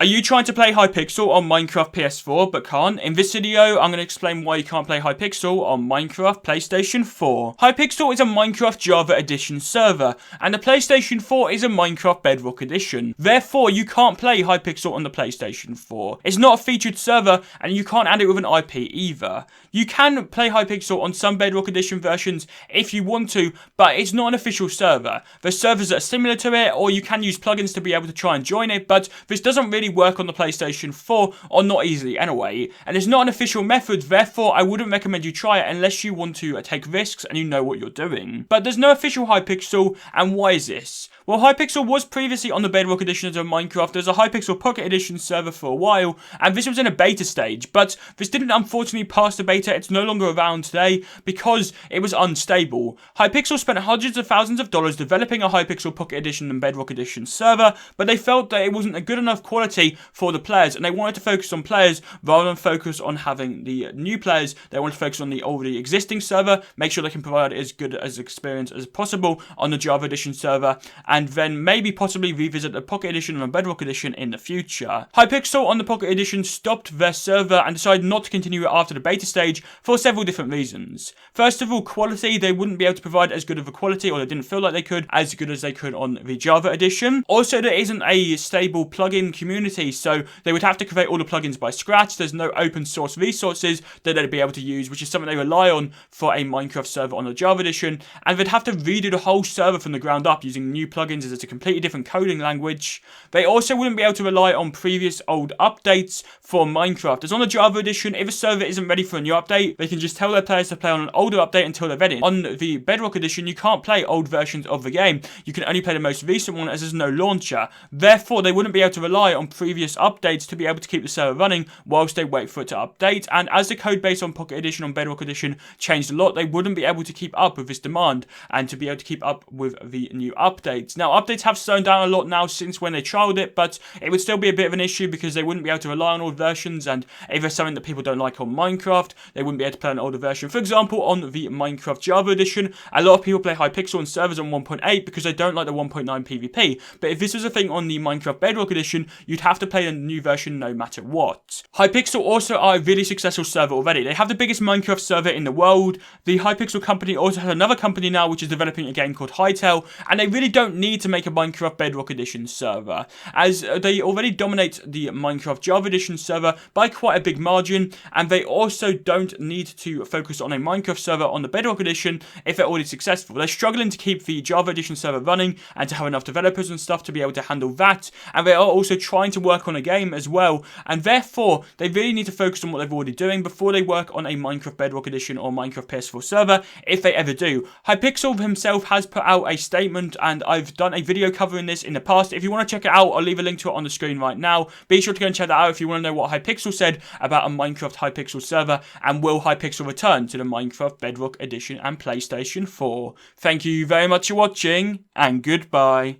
Are you trying to play Hypixel on Minecraft PS4 but can't? In this video, I'm going to explain why you can't play Hypixel on Minecraft PlayStation 4. Hypixel is a Minecraft Java Edition server, and the PlayStation 4 is a Minecraft Bedrock Edition. Therefore, you can't play Hypixel on the PlayStation 4. It's not a featured server, and you can't add it with an IP either. You can play Hypixel on some Bedrock Edition versions if you want to, but it's not an official server. There's servers that are similar to it, or you can use plugins to be able to try and join it, but this doesn't really work on the PlayStation 4, or not easily anyway, and it's not an official method. Therefore I wouldn't recommend you try it unless you want to take risks and you know what you're doing. But there's no official Hypixel, and why is this? Well, Hypixel was previously on the Bedrock editions of Minecraft. There's a Hypixel Pocket Edition server for a while, and this was in a beta stage, but this didn't unfortunately pass the beta. It's no longer around today because it was unstable. Hypixel spent hundreds of thousands of dollars developing a Hypixel Pocket Edition and Bedrock Edition server, but they felt that it wasn't a good enough quality for the players, and they wanted to focus on players rather than focus on having the new players. They wanted to focus on the already existing server, make sure they can provide as good as experience as possible on the Java Edition server, and then maybe possibly revisit the Pocket Edition and the Bedrock Edition in the future. Hypixel on the Pocket Edition stopped their server and decided not to continue it after the beta stage for several different reasons. First of all, quality. They wouldn't be able to provide as good of a quality, or they didn't feel like they could, as good as they could on the Java Edition. Also, there isn't a stable plugin community, so they would have to create all the plugins by scratch. There's no open source resources that they'd be able to use, which is something they rely on for a Minecraft server on the Java Edition, and they'd have to redo the whole server from the ground up using new plugins as it's a completely different coding language. They also wouldn't be able to rely on previous old updates for Minecraft. As on the Java Edition, if a server isn't ready for a new update, they can just tell their players to play on an older update until they're ready. On the Bedrock Edition, you can't play old versions of the game. You can only play the most recent one, as there's no launcher. Therefore, they wouldn't be able to rely on previous updates to be able to keep the server running whilst they wait for it to update. And as the code base on Pocket Edition and Bedrock Edition changed a lot, they wouldn't be able to keep up with this demand and to be able to keep up with the new updates. Now, updates have slowed down a lot now since when they trialed it, but it would still be a bit of an issue because they wouldn't be able to rely on old versions, and if there's something that people don't like on Minecraft, they wouldn't be able to play an older version. For example, on the Minecraft Java Edition, a lot of people play Hypixel on servers on 1.8 because they don't like the 1.9 PvP, but if this was a thing on the Minecraft Bedrock Edition, you'd have to play the new version no matter what. Hypixel also are a really successful server already. They have the biggest Minecraft server in the world. The Hypixel company also has another company now which is developing a game called Hytale, and they really don't need to make a Minecraft Bedrock Edition server, as they already dominate the Minecraft Java Edition server by quite a big margin, and they also don't need to focus on a Minecraft server on the Bedrock Edition if they're already successful. They're struggling to keep the Java Edition server running and to have enough developers and stuff to be able to handle that, and they are also trying to work on a game as well, and therefore they really need to focus on what they're already doing before they work on a Minecraft Bedrock Edition or Minecraft PS4 server, if they ever do. Hypixel himself has put out a statement, and I've done a video covering this in the past. If you want to check it out, I'll leave a link to it on the screen right now. Be sure to go and check that out if you want to know what Hypixel said about a Minecraft Hypixel server, and will Hypixel return to the Minecraft Bedrock Edition and PlayStation 4. Thank you very much for watching, and goodbye.